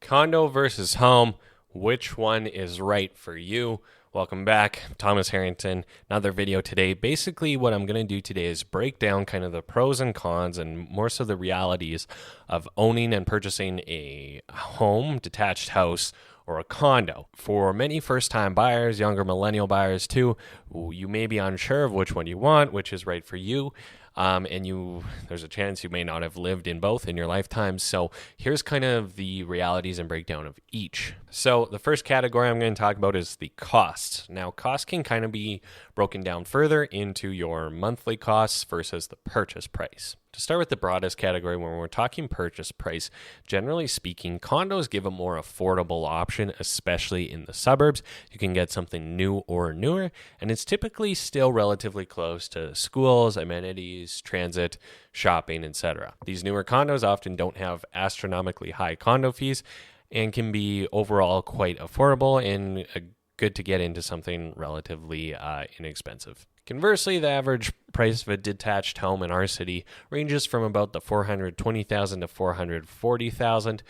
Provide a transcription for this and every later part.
Condo versus home, which one is right for you? Welcome back, Thomas Harrington. Another video today. Basically, what I'm going to do today is break down kind of the pros and cons and more so the realities of owning and purchasing a home, detached house, or a condo. For many first-time buyers, younger millennial buyers too, you may be unsure of which one you want, which is right for you. There's a chance you may not have lived in both in your lifetime. So here's kind of the realities and breakdown of each. So the first category I'm going to talk about is the costs. Now, costs can kind of be broken down further into your monthly costs versus the purchase price. To start with the broadest category, when we're talking purchase price, generally speaking, condos give a more affordable option, especially in the suburbs. You can get something new or newer, and it's typically still relatively close to schools, amenities, transit, shopping, etc. These newer condos often don't have astronomically high condo fees and can be overall quite affordable and good to get into something relatively inexpensive. Conversely, the average price of a detached home in our city ranges from about the $420,000 to $440,000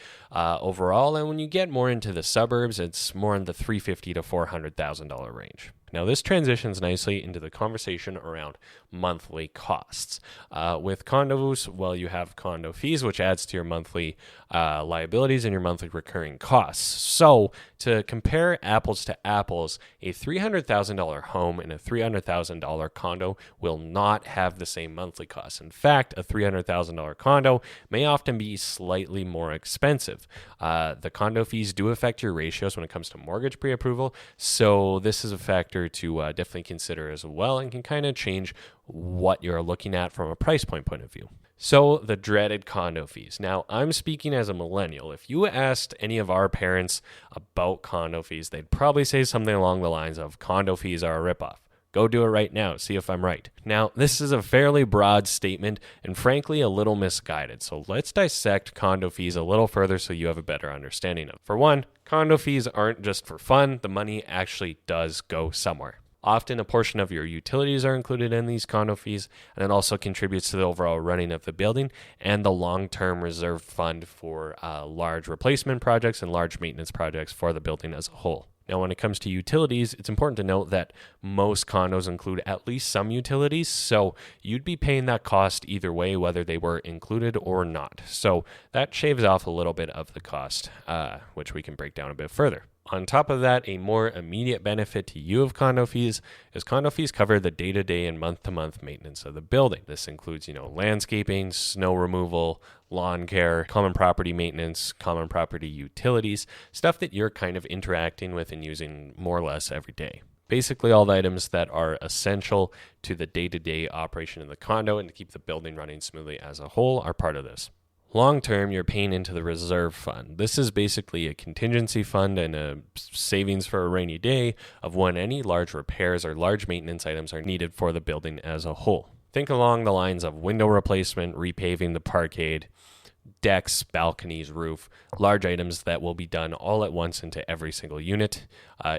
overall, and when you get more into the suburbs, it's more in the $350,000 to $400,000 range. Now, this transitions nicely into the conversation around monthly costs. With condos, well, you have condo fees, which adds to your monthly liabilities and your monthly recurring costs. So, to compare apples to apples, a $300,000 home and a $300,000 condo will not have the same monthly costs. In fact, a $300,000 condo may often be slightly more expensive. The condo fees do affect your ratios when it comes to mortgage pre-approval, so this is a factor to definitely consider as well and can kind of change what you're looking at from a price point of view. So the dreaded condo fees. Now, I'm speaking as a millennial. If you asked any of our parents about condo fees, they'd probably say something along the lines of condo fees are a ripoff. Go do it right now, see if I'm right. Now, this is a fairly broad statement and frankly a little misguided. So let's dissect condo fees a little further so you have a better understanding of it. For one, condo fees aren't just for fun. The money actually does go somewhere. Often a portion of your utilities are included in these condo fees, and it also contributes to the overall running of the building and the long-term reserve fund for large replacement projects and large maintenance projects for the building as a whole. Now, when it comes to utilities, it's important to note that most condos include at least some utilities, so you'd be paying that cost either way, whether they were included or not. So that shaves off a little bit of the cost, which we can break down a bit further. On top of that, a more immediate benefit to you of condo fees is condo fees cover the day-to-day and month-to-month maintenance of the building. This includes, landscaping, snow removal, lawn care, common property maintenance, common property utilities, stuff that you're kind of interacting with and using more or less every day. Basically, all the items that are essential to the day-to-day operation of the condo and to keep the building running smoothly as a whole are part of this. Long term, you're paying into the reserve fund. This is basically a contingency fund and a savings for a rainy day of when any large repairs or large maintenance items are needed for the building as a whole. Think along the lines of window replacement, repaving the parkade, decks, balconies, roof, large items that will be done all at once into every single unit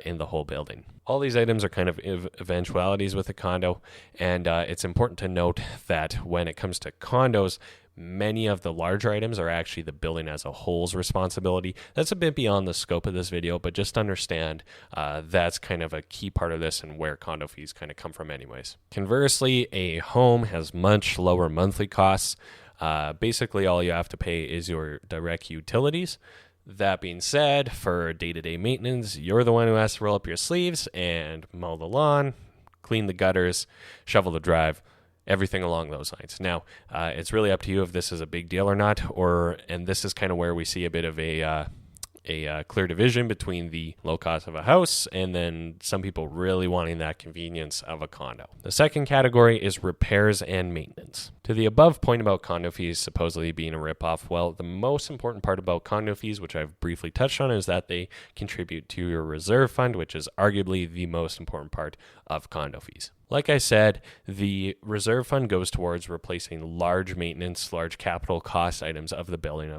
in the whole building. All these items are kind of eventualities with a condo, and it's important to note that when it comes to condos, many of the larger items are actually the building as a whole's responsibility. That's a bit beyond the scope of this video, but just understand that's kind of a key part of this and where condo fees kind of come from anyways. Conversely, a home has much lower monthly costs. Basically, all you have to pay is your direct utilities. That being said, for day-to-day maintenance, you're the one who has to roll up your sleeves and mow the lawn, clean the gutters, shovel the drive, everything along those lines. Now, it's really up to you if this is a big deal or not, and this is kind of where we see a bit of a clear division between the low cost of a house and then some people really wanting that convenience of a condo. The second category is repairs and maintenance. To the above point about condo fees supposedly being a ripoff, well, the most important part about condo fees, which I've briefly touched on, is that they contribute to your reserve fund, which is arguably the most important part of condo fees. Like I said, the reserve fund goes towards replacing large maintenance, large capital cost items of the building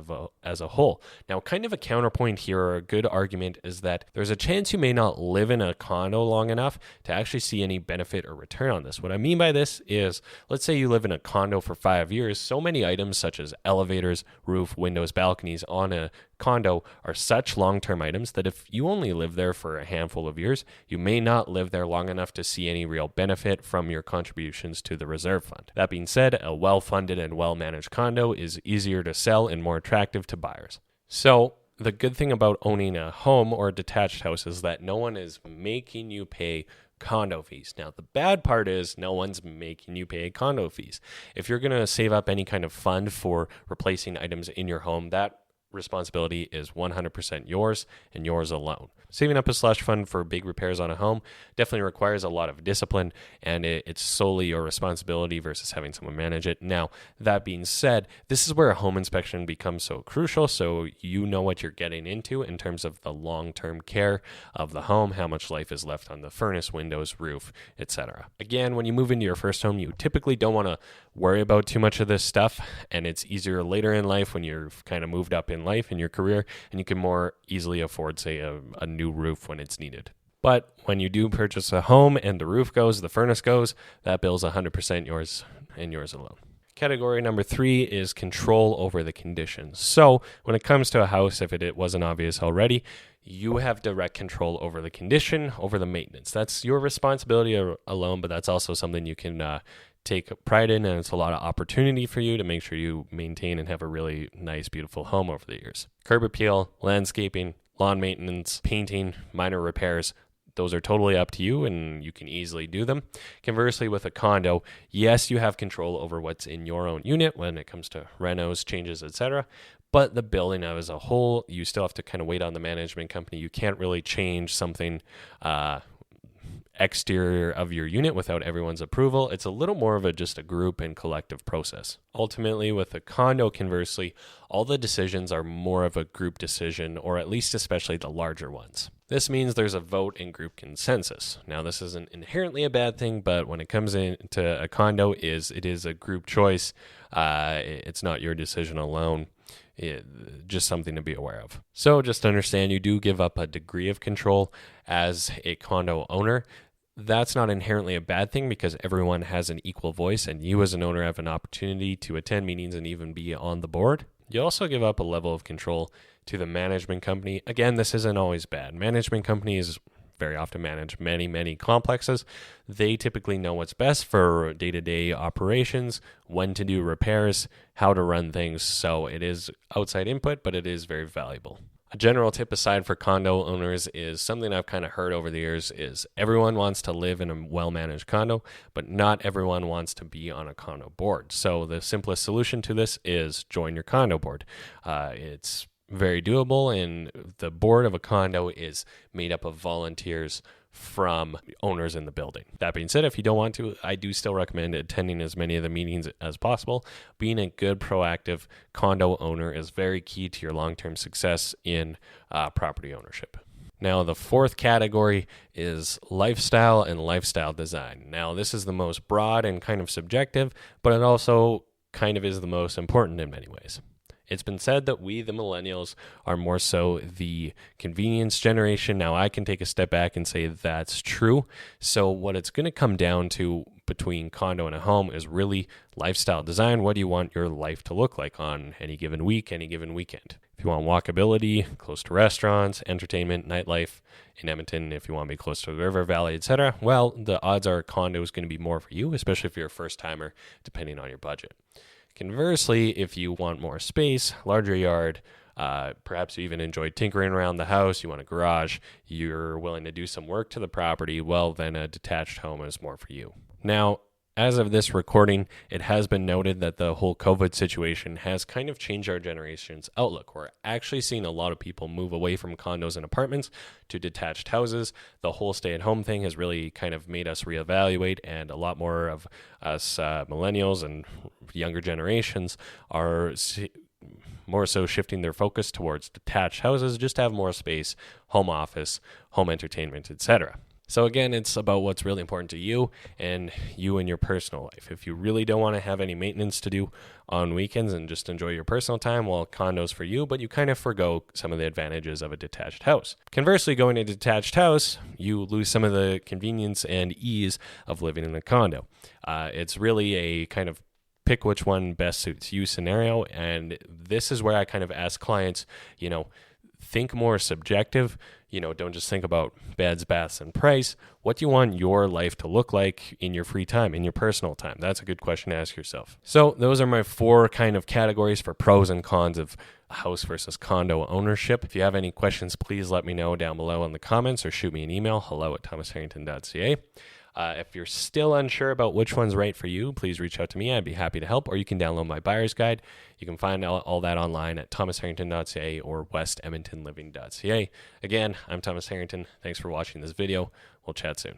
as a whole. Now, kind of a counterpoint here, or a good argument, is that there's a chance you may not live in a condo long enough to actually see any benefit or return on this. What I mean by this is, let's say you live in a condo for 5 years, so many items such as elevators, roof, windows, balconies on a condo are such long-term items that if you only live there for a handful of years, you may not live there long enough to see any real benefit from your contributions to the reserve fund. That being said, a well-funded and well-managed condo is easier to sell and more attractive to buyers. So the good thing about owning a home or a detached house is that no one is making you pay condo fees. Now, the bad part is no one's making you pay condo fees. If you're going to save up any kind of fund for replacing items in your home, that responsibility is 100% yours and yours alone. Saving up a slush fund for big repairs on a home definitely requires a lot of discipline, and it's solely your responsibility versus having someone manage it. Now, that being said, this is where a home inspection becomes so crucial, so you know what you're getting into in terms of the long-term care of the home, how much life is left on the furnace, windows, roof, etc. Again, when you move into your first home, you typically don't want to worry about too much of this stuff, and it's easier later in life when you've kind of moved up in life in your career, and you can more easily afford, say, a new roof when it's needed. But when you do purchase a home and the roof goes, the furnace goes, that bill's 100% yours and yours alone. Category number 3 is control over the conditions. So when it comes to a house, if it wasn't obvious already, you have direct control over the condition, over the maintenance. That's your responsibility alone, but that's also something you can take pride in, and it's a lot of opportunity for you to make sure you maintain and have a really nice, beautiful home over the years. Curb appeal, landscaping, lawn maintenance, painting, minor repairs, those are totally up to you and you can easily do them. Conversely, with a condo, yes, you have control over what's in your own unit when it comes to renos, changes, etc. But the building as a whole, you still have to kind of wait on the management company. You can't really change something exterior of your unit without everyone's approval. It's a little more of just a group and collective process. Ultimately, with a condo, conversely, all the decisions are more of a group decision, or at least especially the larger ones. This means there's a vote and group consensus. Now, this isn't inherently a bad thing, but when it comes into a condo, it is a group choice. It's not your decision alone. Just something to be aware of. So just understand you do give up a degree of control as a condo owner. That's not inherently a bad thing because everyone has an equal voice, and you as an owner have an opportunity to attend meetings and even be on the board. You also give up a level of control to the management company. Again, this isn't always bad. Management companies very often manage many complexes. They typically know what's best for day-to-day operations, when to do repairs, how to run things. So it is outside input, but it is very valuable. A general tip aside for condo owners is something I've kind of heard over the years is everyone wants to live in a well-managed condo, but not everyone wants to be on a condo board. So the simplest solution to this is join your condo board. It's very doable, and the board of a condo is made up of volunteers from owners in the building. That being said, if you don't want to, I do still recommend attending as many of the meetings as possible. Being a good, proactive condo owner is very key to your long-term success in property ownership. Now, the fourth category is lifestyle and lifestyle design. Now, this is the most broad and kind of subjective, but it also kind of is the most important in many ways. It's been said that we, the millennials, are more so the convenience generation. Now, I can take a step back and say that's true. So what it's going to come down to between condo and a home is really lifestyle design. What do you want your life to look like on any given week, any given weekend? If you want walkability, close to restaurants, entertainment, nightlife in Edmonton, if you want to be close to the river, valley, etc., well, the odds are condo is going to be more for you, especially if you're a first-timer, depending on your budget. Conversely, if you want more space, larger yard, perhaps you even enjoy tinkering around the house, you want a garage, you're willing to do some work to the property, well, then a detached home is more for you. Now, as of this recording, it has been noted that the whole COVID situation has kind of changed our generation's outlook. We're actually seeing a lot of people move away from condos and apartments to detached houses. The whole stay-at-home thing has really kind of made us reevaluate, and a lot more of us millennials and younger generations are more so shifting their focus towards detached houses, just to have more space, home office, home entertainment, etc. So again, it's about what's really important to you and you in your personal life. If you really don't want to have any maintenance to do on weekends and just enjoy your personal time, well, condo's for you, but you kind of forgo some of the advantages of a detached house. Conversely, going to a detached house, you lose some of the convenience and ease of living in a condo. It's really a kind of pick which one best suits you scenario. And this is where I kind of ask clients, think more subjective. Don't just think about beds, baths, and price. What do you want your life to look like in your free time, in your personal time? That's a good question to ask yourself. So those are my 4 kind of categories for pros and cons of house versus condo ownership. If you have any questions, please let me know down below in the comments or shoot me an email, hello@thomasharrington.ca. If you're still unsure about which one's right for you, please reach out to me. I'd be happy to help, or you can download my buyer's guide. You can find all that online at thomasharrington.ca or westedmontonliving.ca. Again, I'm Thomas Harrington. Thanks for watching this video. We'll chat soon.